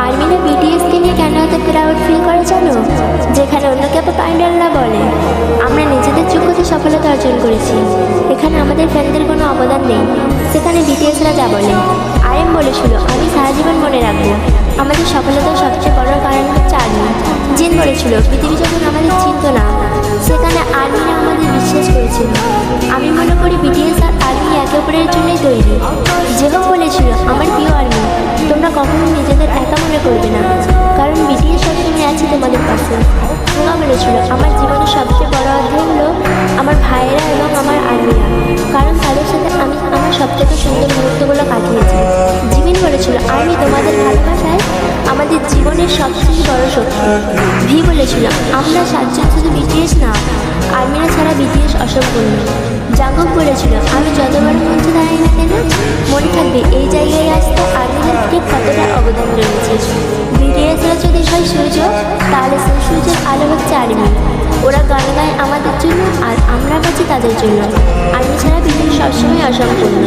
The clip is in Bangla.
আর্মিরা বিটিএসকে নিয়ে কেন এত প্রাউড ফিল করে জানো? যেখানে অন্য কেউ পাইডালরা বলে আমরা নিজেদের যোগ্যতা সফলতা অর্জন করেছি, এখানে আমাদের ফ্যানদের কোনো অবদান নেই, সেখানে বিটিএসরা যা বলে। আরএম বলেছিল আমি সারা জীবন মনে রাখবো আমাদের সফলতার সবচেয়ে বড় কারণ হচ্ছে আর্মি। জিন বলেছিল পৃথিবী যখন আমাদের চিনত না, সেখানে আর্মিরা আমাদের বিশ্বাস করেছিল। আমি মনে করি বিটিএস আর আর্মি একে অপরের জন্যই তৈরি। যেহব বলেছিল আমার প্রিয় আর্মি, তোমরা কখনো নিজেদের একা মনে করবে না, কারণ বিটিএস সবসময় আছে তোমাদের পাশে। সোনা বলেছিল আমার জীবনের সবচেয়ে বড় অধ্যায় হলো আমার ভাইয়েরা এবং আমার আর্মিরা, কারণ তাদের সাথে আমি আমার সবথেকে সুন্দর মুহূর্তগুলো কাটিয়েছি। জিমিন বলেছিল আর্মি তোমাদের ভালোবাসায় আমাদের জীবনের সবচেয়ে বড় শক্তি। ভি বলেছিল আমরা সাতজন শুধু বিটিএস না, আর্মিরা ছাড়া বিটিএস অসম্পূর্ণ। জাঙ্গক বলেছিল আমি যত বড় মঞ্চে দাঁড়াই না কেন, মনে থাকবে এই জায়গায় আসতে আর্মিদের ঠিক কতটা অবদান রয়েছে। বিটিএসরা যদি হয় সূর্য, তাহলে সেই সূর্যের আলো হচ্ছে আর্মি। ওরা গান গায় আমাদের জন্য আর আমরা বাঁচি তাদের জন্য। আর্মি ছাড়া বিটিএস সবসময় অসম্পূর্ণ।